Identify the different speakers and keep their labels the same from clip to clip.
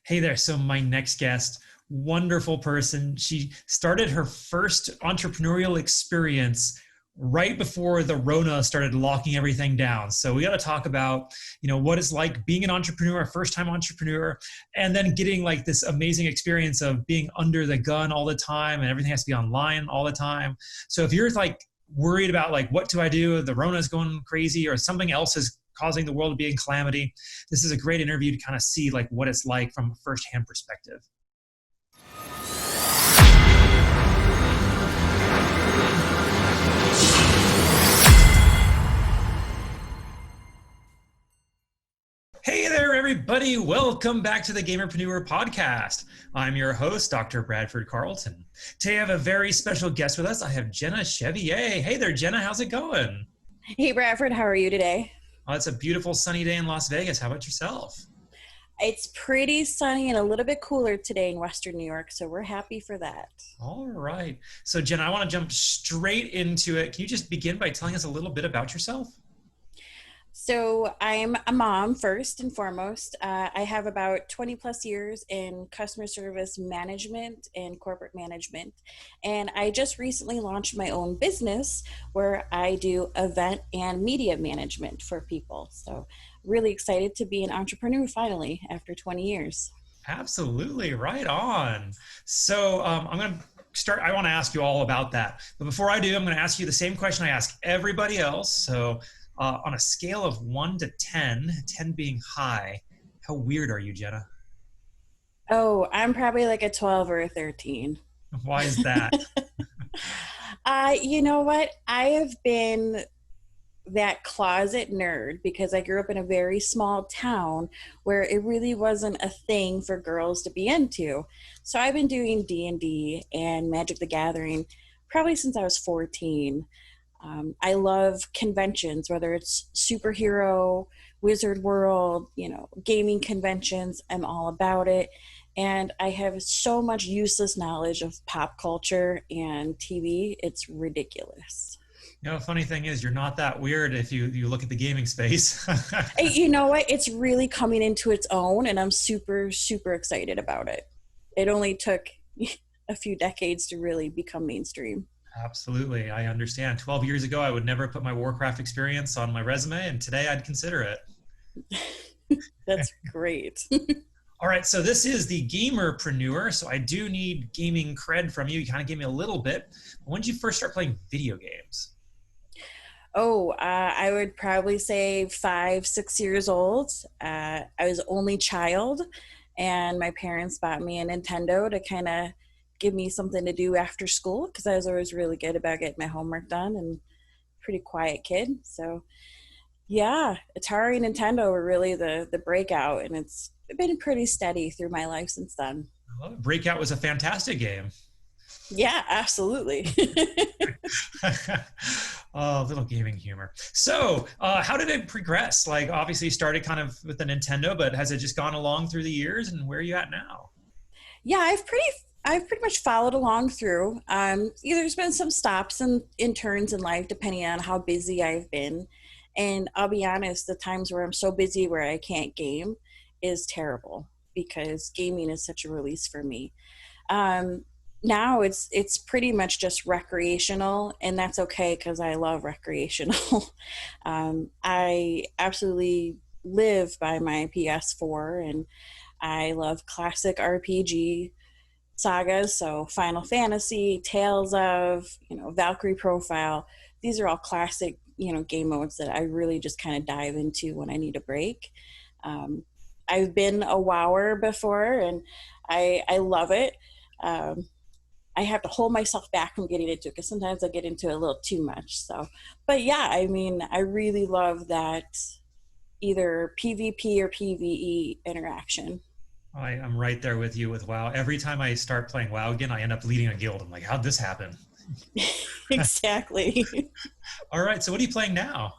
Speaker 1: Hey there. So my next guest, wonderful person. She started her first entrepreneurial experience right before the Rona started locking everything down. So we got to talk about, what it's like being an entrepreneur, a first-time entrepreneur, and then getting like this amazing experience of being under the gun all the time and everything has to be online all the time. So if you're like worried about like, what do I do? The Rona's going crazy or something else is causing the world to be in calamity. This is a great interview to kind of see like what it's like from a firsthand perspective. Hey there, everybody. Welcome back to the Gamerpreneur podcast. I'm your host, Dr. Bradford Carlton. Today I have a very special guest with us. I have Jenna Chevier. Hey there, Jenna. How's it going?
Speaker 2: Hey, Bradford. How are you today?
Speaker 1: Oh, it's a beautiful sunny day in Las Vegas. How about yourself?
Speaker 2: It's pretty sunny and a little bit cooler today in Western New York, so we're happy for that.
Speaker 1: All right. So, Jenna, I want to jump straight into it. Can you just begin by telling us a little bit about yourself?
Speaker 2: So I'm a mom first and foremost. I have about 20 plus years in customer service management and corporate management. And I just recently launched my own business where I do event and media management for people. So really excited to be an entrepreneur finally after 20 years.
Speaker 1: Absolutely. Right on. So I'm going to start. I want to ask you all about that. But before I do, I'm going to ask you the same question I ask everybody else. So on a scale of 1 to 10, 10 being high, how weird are you, Jenna?
Speaker 2: Oh, I'm probably like a 12 or a 13.
Speaker 1: Why is that?
Speaker 2: You know what? I have been that closet nerd because I grew up in a very small town where it really wasn't a thing for girls to be into. So I've been doing D&D and Magic the Gathering probably since I was 14. I love conventions, whether it's superhero, wizard world, gaming conventions. I'm all about it. And I have so much useless knowledge of pop culture and TV. It's ridiculous.
Speaker 1: Funny thing is, you're not that weird if you look at the gaming space.
Speaker 2: You know what? It's really coming into its own, and I'm super, super excited about it. It only took a few decades to really become mainstream.
Speaker 1: Absolutely. I understand. 12 years ago, I would never put my Warcraft experience on my resume, and today I'd consider it.
Speaker 2: That's great.
Speaker 1: All right. So this is the Gamerpreneur. So I do need gaming cred from you. You kind of gave me a little bit. When did you first start playing video games?
Speaker 2: I would probably say 5, 6 years old. I was only child, and my parents bought me a Nintendo to kind of give me something to do after school because I was always really good about getting my homework done and pretty quiet kid. So yeah, Atari and Nintendo were really the breakout, and it's been pretty steady through my life since then.
Speaker 1: I love it. Breakout was a fantastic game.
Speaker 2: Yeah, absolutely.
Speaker 1: Oh, little gaming humor. So how did it progress? Like obviously you started kind of with the Nintendo, but has it just gone along through the years, and where are you at now?
Speaker 2: Yeah, I've pretty much followed along through. There's been some stops and in turns in life depending on how busy I've been. And I'll be honest, the times where I'm so busy where I can't game is terrible because gaming is such a release for me. Now it's pretty much just recreational, and that's okay because I love recreational. I absolutely live by my PS4, and I love classic RPG sagas, so Final Fantasy, Tales of, Valkyrie Profile. These are all classic, game modes that I really just kind of dive into when I need a break. I've been a WoWer before, and I love it. I have to hold myself back from getting into it because sometimes I get into it a little too much. So, but yeah, I really love that either PvP or PvE interaction.
Speaker 1: I'm right there with you with WoW. Every time I start playing WoW again, I end up leading a guild. I'm like, how'd this happen?
Speaker 2: Exactly.
Speaker 1: All right. So what are you playing now?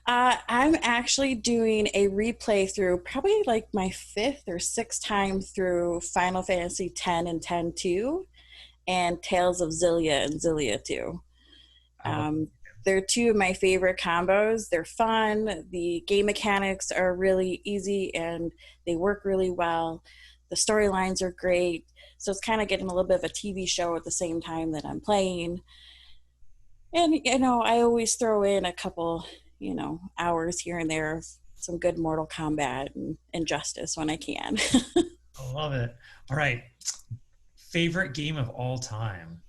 Speaker 2: I'm actually doing a replay through probably like my 5th or 6th time through Final Fantasy X and X-2 and Tales of Xillia and Xillia 2. they're two of my favorite combos. They're fun. The game mechanics are really easy and they work really well. The storylines are great. So it's kind of getting a little bit of a TV show at the same time that I'm playing. And, I always throw in a couple, hours here and there of some good Mortal Kombat and Injustice when I can.
Speaker 1: I love it. All right. Favorite game of all time?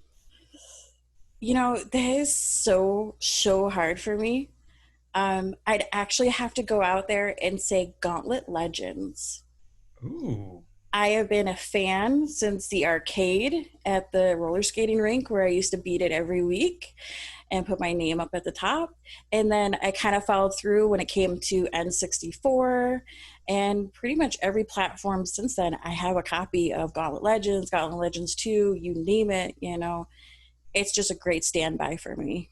Speaker 2: That is so hard for me. I'd actually have to go out there and say Gauntlet Legends.
Speaker 1: Ooh.
Speaker 2: I have been a fan since the arcade at the roller skating rink where I used to beat it every week and put my name up at the top. And then I kind of followed through when it came to N64 and pretty much every platform since then. I have a copy of Gauntlet Legends 2, you name it, It's just a great standby for me.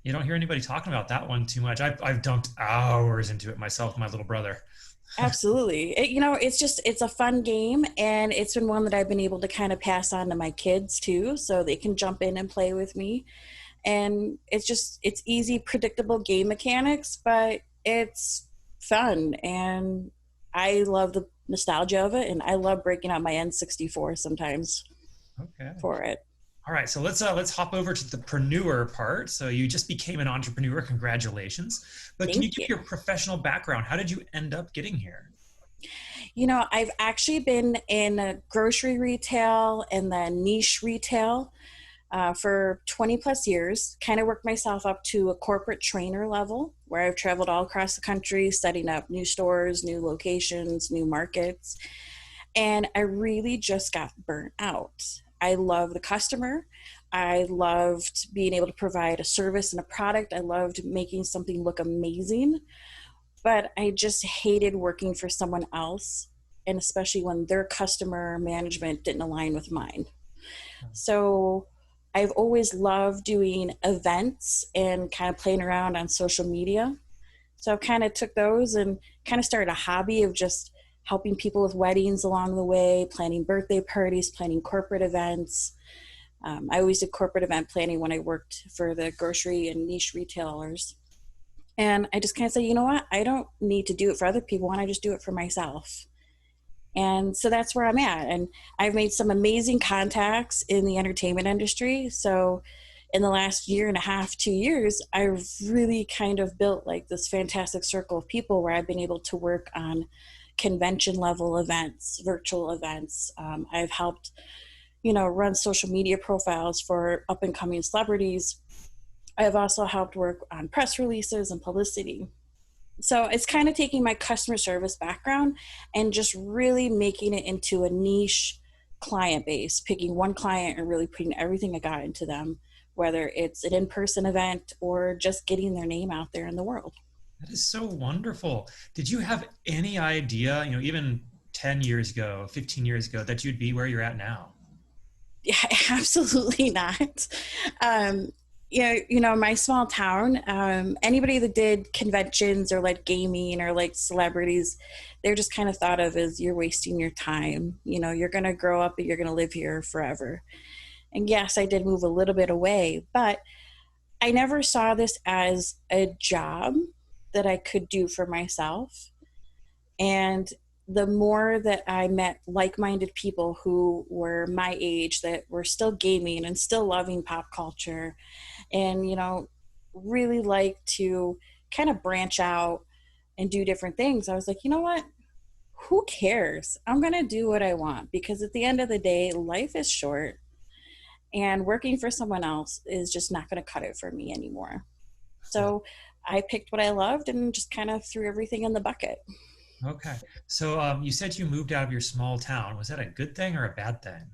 Speaker 1: You don't hear anybody talking about that one too much. I've dumped hours into it myself, my little brother.
Speaker 2: Absolutely. It's a fun game, and it's been one that I've been able to kind of pass on to my kids too, so they can jump in and play with me. And it's easy, predictable game mechanics, but it's fun. And I love the nostalgia of it. And I love breaking out my N64 sometimes
Speaker 1: Okay.
Speaker 2: for it.
Speaker 1: All right, so let's hop over to the preneur part. So you just became an entrepreneur. Congratulations. But can you give your professional background? How did you end up getting here?
Speaker 2: I've actually been in grocery retail and then niche retail for 20 plus years, kind of worked myself up to a corporate trainer level where I've traveled all across the country, setting up new stores, new locations, new markets. And I really just got burnt out. I love the customer. I loved being able to provide a service and a product. I loved making something look amazing, but I just hated working for someone else, and especially when their customer management didn't align with mine. So I've always loved doing events and kind of playing around on social media. So I kind of took those and kind of started a hobby of just helping people with weddings along the way, planning birthday parties, planning corporate events. I always did corporate event planning when I worked for the grocery and niche retailers. And I just kind of said, you know what? I don't need to do it for other people. Why don't I just do it for myself? And so that's where I'm at. And I've made some amazing contacts in the entertainment industry. So in the last year and a half, 2 years, I've really kind of built like this fantastic circle of people where I've been able to work on convention level events, virtual events. I've helped, run social media profiles for up and coming celebrities. I've also helped work on press releases and publicity. So it's kind of taking my customer service background and just really making it into a niche client base, picking one client and really putting everything I got into them, whether it's an in-person event or just getting their name out there in the world.
Speaker 1: That is so wonderful. Did you have any idea, even 10 years ago, 15 years ago, that you'd be where you're at now?
Speaker 2: Yeah, absolutely not. My small town, anybody that did conventions or like gaming or like celebrities, they're just kind of thought of as you're wasting your time. You're going to grow up and you're going to live here forever. And yes, I did move a little bit away, but I never saw this as a job that I could do for myself. And the more that I met like-minded people who were my age that were still gaming and still loving pop culture and, really like to kind of branch out and do different things, I was like, you know what? Who cares? I'm going to do what I want, because at the end of the day, life is short and working for someone else is just not going to cut it for me anymore. So I picked what I loved and just kind of threw everything in the bucket.
Speaker 1: Okay. So you said you moved out of your small town. Was that a good thing or a bad thing?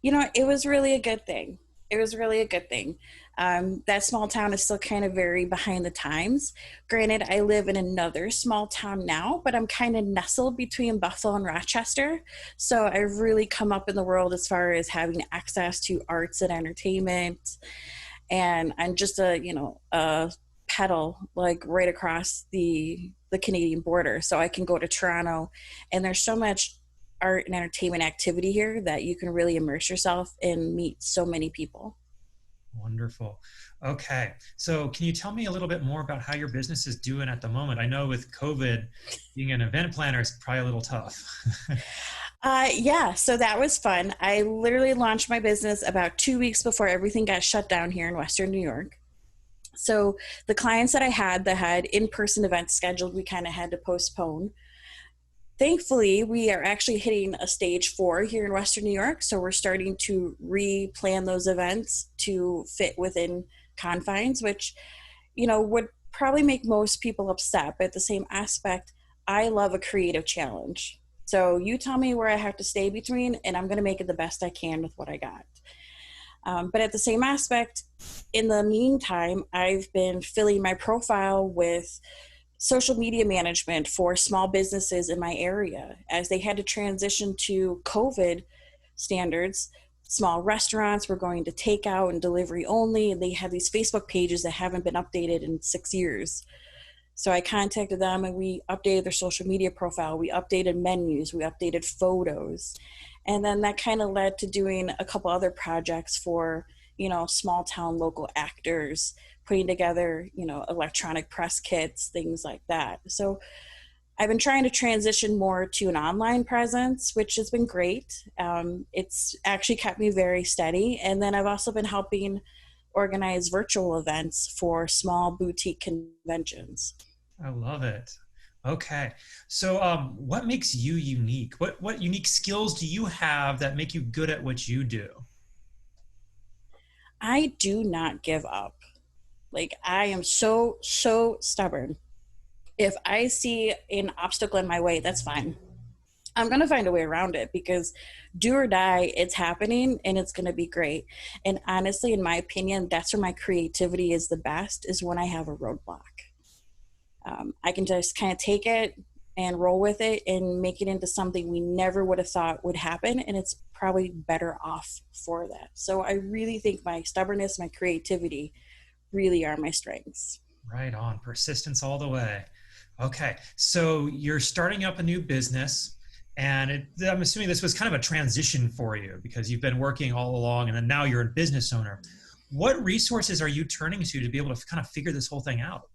Speaker 2: It was really a good thing. It was really a good thing. That small town is still kind of very behind the times. Granted, I live in another small town now, but I'm kind of nestled between Buffalo and Rochester. So I've really come up in the world as far as having access to arts and entertainment. And I'm just a pedal like right across the Canadian border. So I can go to Toronto, and there's so much art and entertainment activity here that you can really immerse yourself and meet so many people.
Speaker 1: Wonderful. Okay. So, can you tell me a little bit more about how your business is doing at the moment? I know with COVID, being an event planner is probably a little tough.
Speaker 2: Yeah, so that was fun. I literally launched my business about 2 weeks before everything got shut down here in Western New York. So the clients that I had that had in-person events scheduled, we kind of had to postpone. Thankfully, we are actually hitting a stage 4 here in Western New York. So we're starting to re-plan those events to fit within confines, which, would probably make most people upset. But at the same aspect, I love a creative challenge. So you tell me where I have to stay between, and I'm going to make it the best I can with what I got. But at the same aspect, in the meantime, I've been filling my profile with social media management for small businesses in my area as they had to transition to COVID standards. Small restaurants were going to takeout and delivery only, and they have these Facebook pages that haven't been updated in 6 years. So I contacted them and we updated their social media profile. We updated menus, we updated photos. And then that kind of led to doing a couple other projects for, small town local actors, putting together, electronic press kits, things like that. So I've been trying to transition more to an online presence, which has been great. It's actually kept me very steady. And then I've also been helping organize virtual events for small boutique conventions.
Speaker 1: I love it. Okay. So, what makes you unique? What unique skills do you have that make you good at what you do?
Speaker 2: I do not give up. Like, I am so, so stubborn. If I see an obstacle in my way, that's fine. I'm going to find a way around it because do or die, it's happening and it's going to be great. And honestly, in my opinion, that's where my creativity is the best, is when I have a roadblock. I can just kind of take it and roll with it and make it into something we never would have thought would happen. And it's probably better off for that. So I really think my stubbornness, my creativity really are my strengths.
Speaker 1: Right on. Persistence all the way. Okay. So, you're starting up a new business, and I'm assuming this was kind of a transition for you because you've been working all along and then now you're a business owner. What resources are you turning to be able to kind of figure this whole thing out?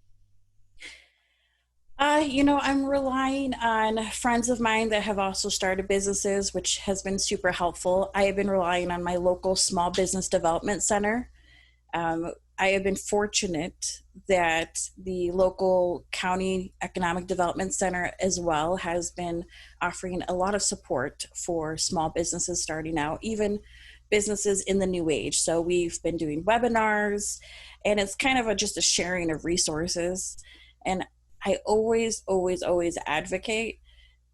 Speaker 2: I'm relying on friends of mine that have also started businesses, which has been super helpful. I have been relying on my local small business development center. I have been fortunate that the local county economic development center as well has been offering a lot of support for small businesses starting out, even businesses in the new age. So we've been doing webinars, and it's kind of just a sharing of resources. And I always, always, always advocate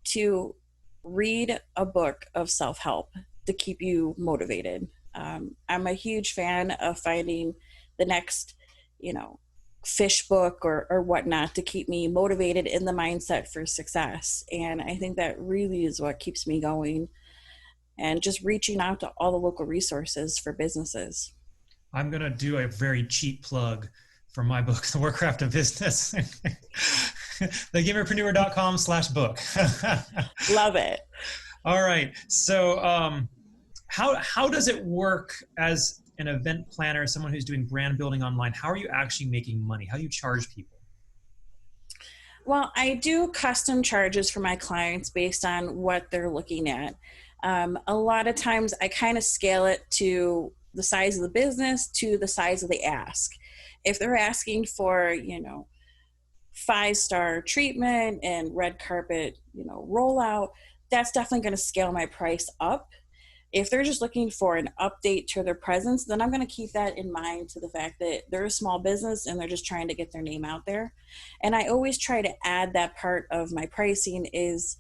Speaker 2: to read a book of self help to keep you motivated. I'm a huge fan of finding the next, you know, fish book or whatnot to keep me motivated in the mindset for success. And I think that really is what keeps me going, and just reaching out to all the local resources for businesses.
Speaker 1: I'm going to do a very cheap plug for my book, The Warcraft of Business. thegamerpreneur.com/book.
Speaker 2: Love it.
Speaker 1: All right. So, how does it work as an event planner, someone who's doing brand building online? How are you actually making money? How do you charge people?
Speaker 2: Well, I do custom charges for my clients based on what they're looking at. A lot of times I kind of scale it to the size of the business to the size of the ask. If they're asking for, 5-star treatment and red carpet, rollout, that's definitely going to scale my price up. If they're just looking for an update to their presence, then I'm going to keep that in mind, to the fact that they're a small business and they're just trying to get their name out there. And I always try to add that part of my pricing, is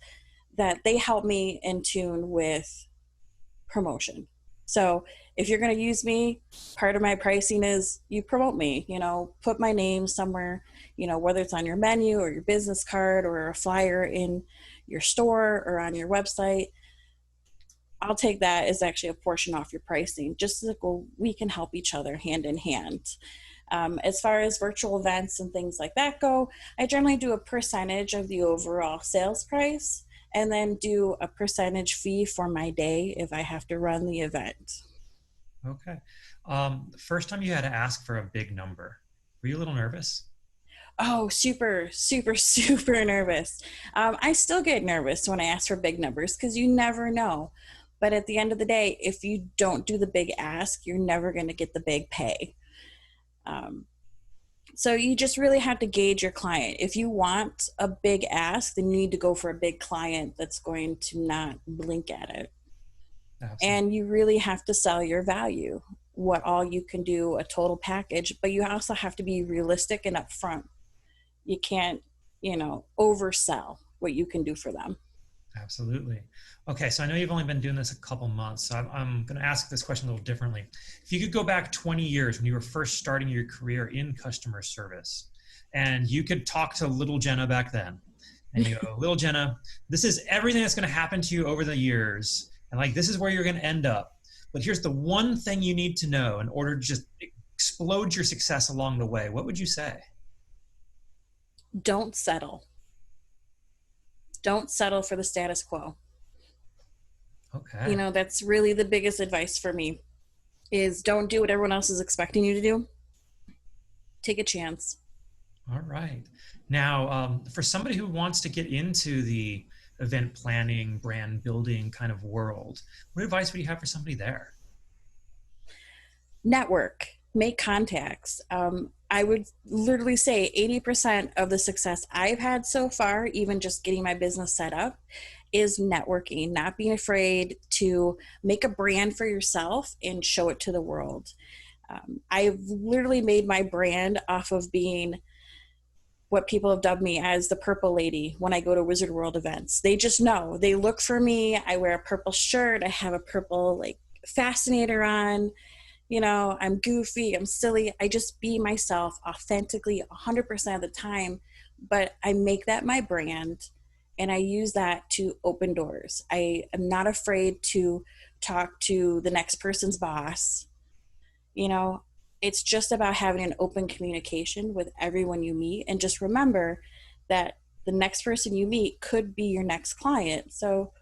Speaker 2: that they help me in tune with promotion. So if you're going to use me, part of my pricing is you promote me, put my name somewhere, whether it's on your menu or your business card or a flyer in your store or on your website. I'll take that as actually a portion off your pricing, just so that we can help each other hand in hand. As far as virtual events and things like that go, I generally do a percentage of the overall sales price and then do a percentage fee for my day if I have to run the event.
Speaker 1: Okay. The first time you had to ask for a big number, were you a little nervous?
Speaker 2: Oh, super, super, super nervous. I still get nervous when I ask for big numbers because you never know. But at the end of the day, if you don't do the big ask, you're never going to get the big pay. Um, so you just really have to gauge your client. If you want a big ask, then you need to go for a big client that's going to not blink at it.
Speaker 1: Absolutely.
Speaker 2: And you really have to sell your value, what all you can do, a total package, but you also have to be realistic and upfront. You can't, oversell what you can do for them.
Speaker 1: Absolutely. Okay, so I know you've only been doing this a couple months, so I'm going to ask this question a little differently. If you could go back 20 years when you were first starting your career in customer service, and you could talk to little Jenna back then, and you go, little Jenna, this is everything that's going to happen to you over the years, and like this is where you're going to end up. But here's the one thing you need to know in order to just explode your success along the way. What would you say?
Speaker 2: Don't settle. Don't settle for the status quo.
Speaker 1: Okay.
Speaker 2: That's really the biggest advice for me is don't do what everyone else is expecting you to do. Take a chance.
Speaker 1: All right. Now, for somebody who wants to get into the event planning, brand building kind of world, what advice would you have for somebody there?
Speaker 2: Network, make contacts. I would literally say 80% of the success I've had so far, even just getting my business set up, is networking, not being afraid to make a brand for yourself and show it to the world. I've literally made my brand off of being what people have dubbed me as the purple lady when I go to Wizard World events. They just know. They look for me. I wear a purple shirt. I have a purple fascinator on. I'm goofy, I'm silly. I just be myself authentically 100% of the time, but I make that my brand and I use that to open doors. I am not afraid to talk to the next person's boss. You know, it's just about having an open communication with everyone you meet. And just remember that the next person you meet could be your next client. So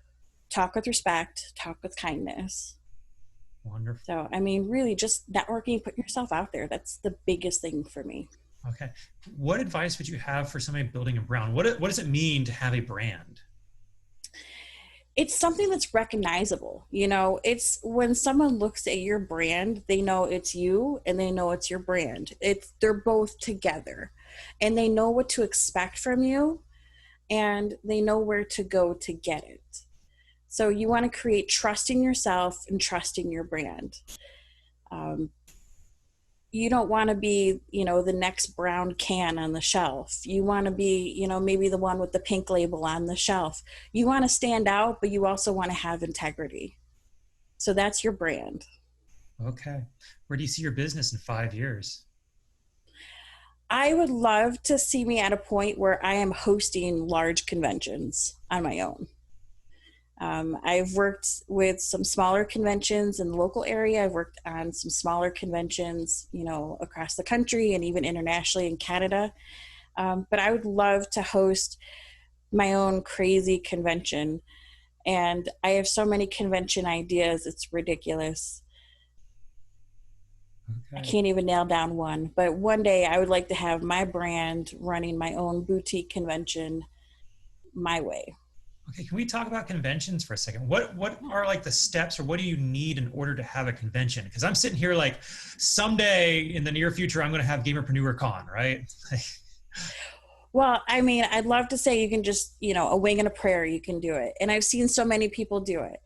Speaker 2: talk with respect, talk with kindness.
Speaker 1: Wonderful.
Speaker 2: So, I mean, really just networking, put yourself out there. That's the biggest thing for me.
Speaker 1: Okay. What advice would you have for somebody building a brand? What does it mean to have a brand?
Speaker 2: It's something that's recognizable. It's when someone looks at your brand, they know it's you and they know it's your brand. They're both together and they know what to expect from you and they know where to go to get it. So you want to create trust in yourself and trust in your brand. Um, you don't want to be, the next brown can on the shelf. You want to be, maybe the one with the pink label on the shelf. You want to stand out, but you also want to have integrity. So that's your brand.
Speaker 1: Okay. Where do you see your business in 5 years?
Speaker 2: I would love to see me at a point where I am hosting large conventions on my own. I've worked with some smaller conventions in the local area. I've worked on some smaller conventions, across the country and even internationally in Canada. But I would love to host my own crazy convention. And I have so many convention ideas, it's ridiculous. I
Speaker 1: Okay.
Speaker 2: can't even nail down one. But one day I would like to have my brand running my own boutique convention my way.
Speaker 1: Okay. Can we talk about conventions for a second? What are like the steps or what do you need in order to have a convention? Because I'm sitting here like someday in the near future, I'm going to have Gamerpreneur Con, right?
Speaker 2: Well, I mean, I'd love to say you can just, a wing and a prayer, you can do it. And I've seen so many people do it.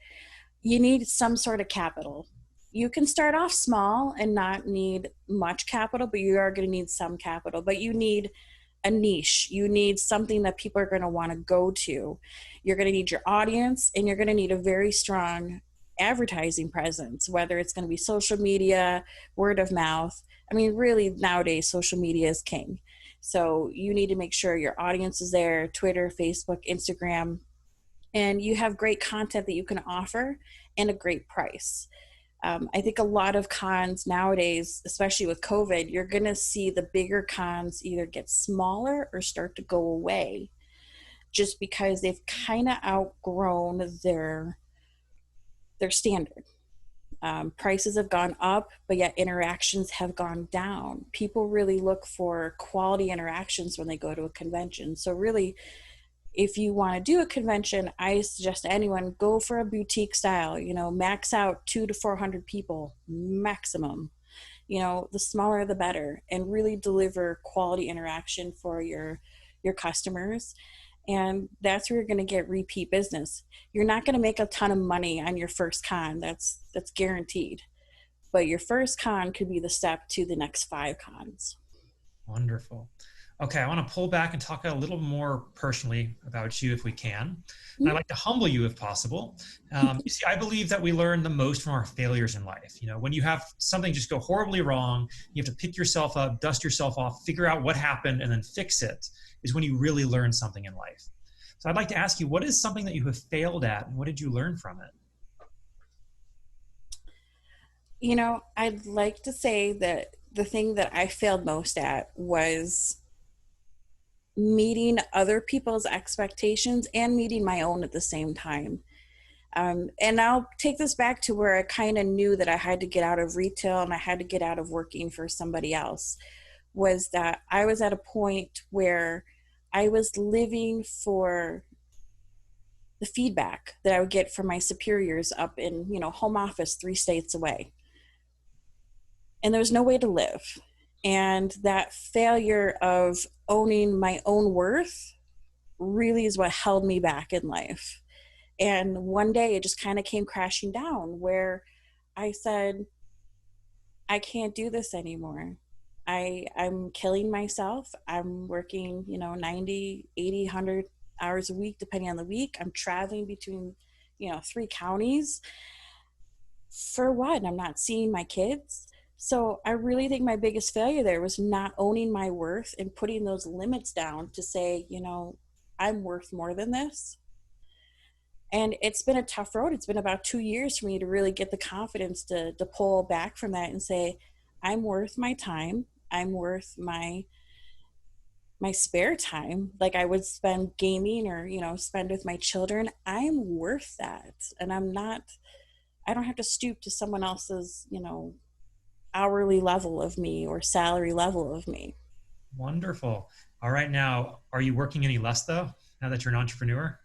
Speaker 2: You need some sort of capital. You can start off small and not need much capital, but you are going to need some capital. But you need a niche. You need something that people are going to want to go to. You're going to need your audience and you're going to need a very strong advertising presence, whether it's going to be social media, word of mouth. I mean, really nowadays, social media is king. So you need to make sure your audience is there, Twitter, Facebook, Instagram, and you have great content that you can offer and a great price. I think a lot of cons nowadays, especially with COVID, you're going to see the bigger cons either get smaller or start to go away just because they've kind of outgrown their standard. Prices have gone up, but yet interactions have gone down. People really look for quality interactions when they go to a convention. So really, if you want to do a convention, I suggest anyone go for a boutique style, max out 200 to 400 people maximum. The smaller the better, and really deliver quality interaction for your customers. And that's where you're going to get repeat business. You're not going to make a ton of money on your first con. That's guaranteed. But your first con could be the step to the next 5 cons.
Speaker 1: Wonderful. Okay, I want to pull back and talk a little more personally about you if we can. And I'd like to humble you if possible. You see, I believe that we learn the most from our failures in life. When you have something just go horribly wrong, you have to pick yourself up, dust yourself off, figure out what happened, and then fix it, is when you really learn something in life. So I'd like to ask you, what is something that you have failed at, and what did you learn from it?
Speaker 2: I'd like to say that the thing that I failed most at was meeting other people's expectations and meeting my own at the same time. And I'll take this back to where I kind of knew that I had to get out of retail and I had to get out of working for somebody else, was that I was at a point where I was living for the feedback that I would get from my superiors up in, home office 3 states away. And there was no way to live. And that failure of owning my own worth really is what held me back in life. And one day it just kind of came crashing down where I said, I can't do this anymore. I'm killing myself. I'm working, 90, 80, 100 hours a week, depending on the week. I'm traveling between, 3 counties. For what? I'm not seeing my kids. So I really think my biggest failure there was not owning my worth and putting those limits down to say, I'm worth more than this. And it's been a tough road. It's been about 2 years for me to really get the confidence to pull back from that and say, I'm worth my time. I'm worth my spare time. Like I would spend gaming or, spend with my children. I'm worth that. And I don't have to stoop to someone else's, hourly level of me or salary level of me.
Speaker 1: Wonderful. All right. Now, are you working any less though, now that you're an entrepreneur?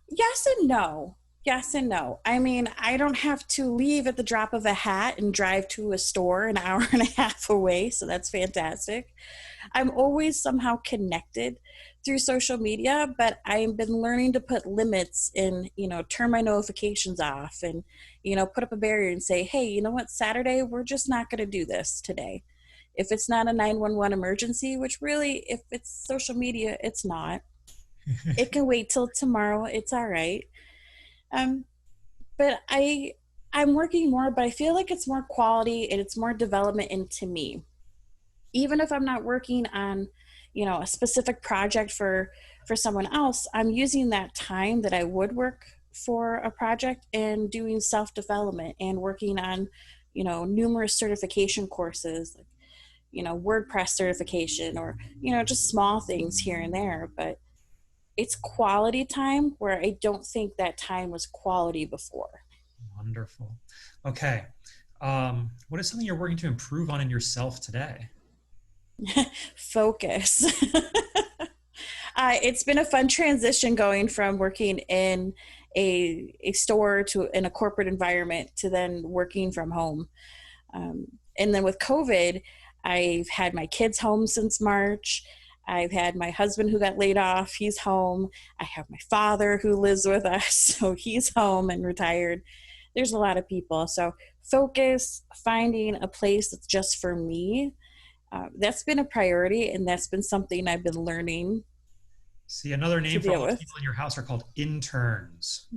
Speaker 2: Yes and no. Yes and no. I mean, I don't have to leave at the drop of a hat and drive to a store an hour and a half away. So that's fantastic. I'm always somehow connected through social media, but I've been learning to put limits and, turn my notifications off and, put up a barrier and say, hey, you know what, Saturday, we're just not going to do this today. If it's not a 911 emergency, which really, if it's social media, it's not. It can wait till tomorrow. It's all right. But I'm working more, but I feel like it's more quality and it's more development into me. Even if I'm not working on, a specific project for someone else, I'm using that time that I would work for a project and doing self-development and working on, numerous certification courses, like, WordPress certification or, just small things here and there. But it's quality time where I don't think that time was quality before.
Speaker 1: Wonderful. Okay. What is something you're working to improve on in yourself today?
Speaker 2: Focus. It's been a fun transition going from working in a store to in a corporate environment to then working from home. And then with COVID, I've had my kids home since March. I've had my husband who got laid off. He's home. I have my father who lives with us. So he's home and retired. There's a lot of people. So focus, finding a place that's just for me. That's been a priority, and that's been something I've been learning.
Speaker 1: See, another name for all the people in your house are called interns.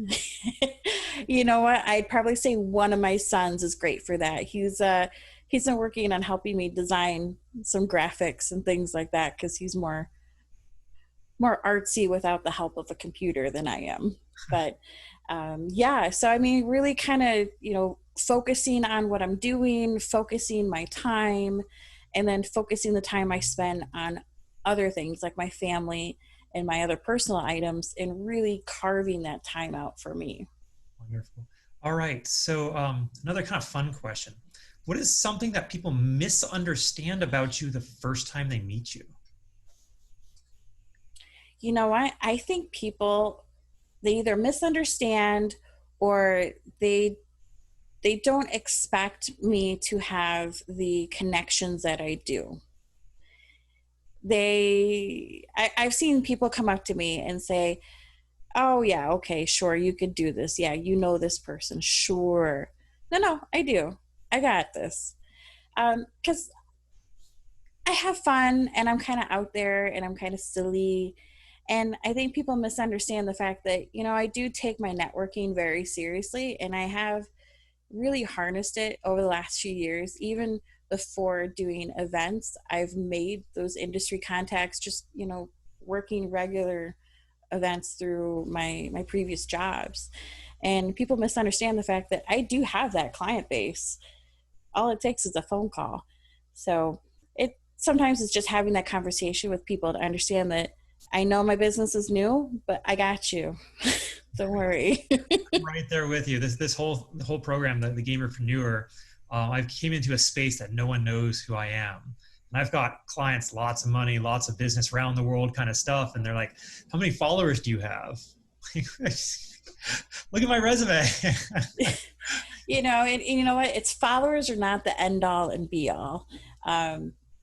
Speaker 2: You know what? I'd probably say one of my sons is great for that. He's been working on helping me design some graphics and things like that because he's more artsy without the help of a computer than I am. But yeah, so I mean, really kind of, focusing on what I'm doing, focusing my time, and then focusing the time I spend on other things like my family and my other personal items and really carving that time out for me.
Speaker 1: Wonderful. All right. So another kind of fun question. What is something that people misunderstand about you the first time they meet you?
Speaker 2: You know what? I think people, they either misunderstand or they they don't expect me to have the connections that I do. I've seen people come up to me and say, "Oh yeah, okay, sure, you could do this. Yeah, you know this person, sure." No, I do. I got this. Because I have fun and I'm kind of out there and I'm kind of silly. And I think people misunderstand the fact that, I do take my networking very seriously and I have really harnessed it over the last few years. Even before doing events, I've made those industry contacts just, working regular events through my previous jobs. And people misunderstand the fact that I do have that client base. All it takes is a phone call. So it sometimes it's just having that conversation with people to understand that I know my business is new, but I got you. Don't worry.
Speaker 1: I'm right there with you. This whole the whole program, the Gamerpreneur, I came into a space that no one knows who I am. And I've got clients, lots of money, lots of business around the world kind of stuff. And they're like, how many followers do you have? Look at my resume.
Speaker 2: And you know what? It's followers are not the end all and be all.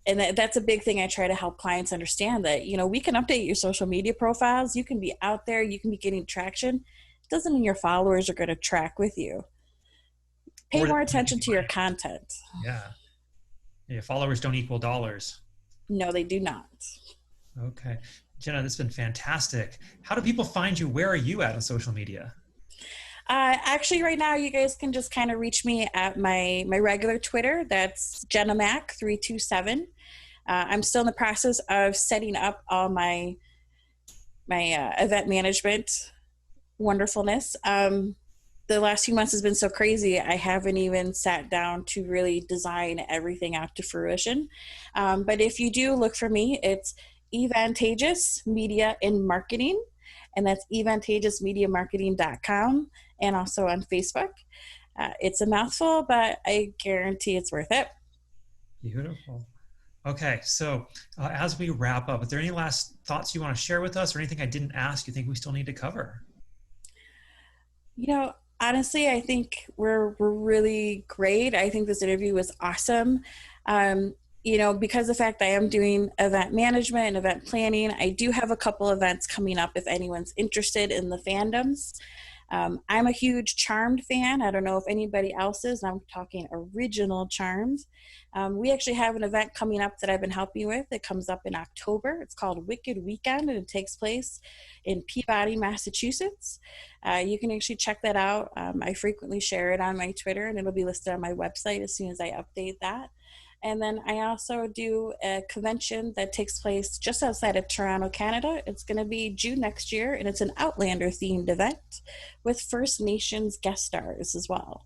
Speaker 2: And that's a big thing I try to help clients understand that, we can update your social media profiles. You can be out there, you can be getting traction. It doesn't mean your followers are going to track with you. Pay more attention to your content.
Speaker 1: Yeah. Yeah. Followers don't equal dollars.
Speaker 2: No, they do not.
Speaker 1: Okay. Jenna, this has been fantastic. How do people find you? Where are you at on social media?
Speaker 2: Actually, right now, you guys can just kind of reach me at my regular Twitter. That's Jenna Mac 327. I'm still in the process of setting up all my event management wonderfulness. The last few months has been so crazy. I haven't even sat down to really design everything out to fruition. But if you do look for me, it's Evantageous Media in Marketing, and that's evantageousmediamarketing.com, and also on Facebook. It's a mouthful, but I guarantee it's worth it.
Speaker 1: Beautiful. Okay, so as we wrap up, are there any last thoughts you want to share with us or anything I didn't ask you think we still need to cover?
Speaker 2: Honestly, I think we're really great. I think this interview was awesome. Because of the fact I am doing event management and event planning, I do have a couple events coming up if anyone's interested in the fandoms. I'm a huge Charmed fan. I don't know if anybody else is. I'm talking original Charmed. We actually have an event coming up that I've been helping with. It comes up in October. It's called Wicked Weekend, and it takes place in Peabody, Massachusetts. You can actually check that out. I frequently share it on my Twitter, and it'll be listed on my website as soon as I update that. And then I also do a convention that takes place just outside of Toronto, Canada. It's going to be June next year, and it's an Outlander-themed event with First Nations guest stars as well.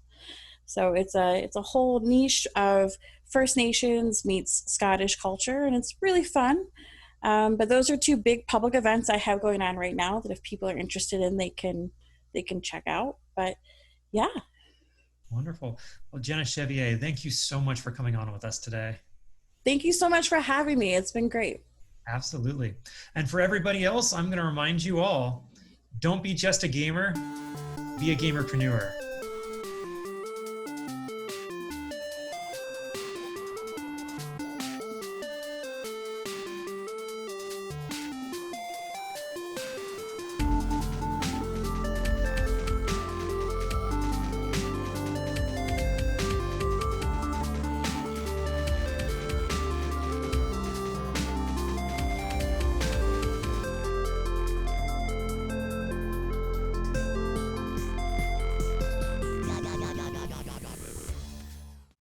Speaker 2: So it's a whole niche of First Nations meets Scottish culture, and it's really fun. But those are two big public events I have going on right now that if people are interested in, they can check out. But yeah.
Speaker 1: Wonderful. Well, Jenna Chevier, thank you so much for coming on with us today.
Speaker 2: Thank you so much for having me. It's been great.
Speaker 1: Absolutely. And for everybody else, I'm going to remind you all, don't be just a gamer, be a gamerpreneur.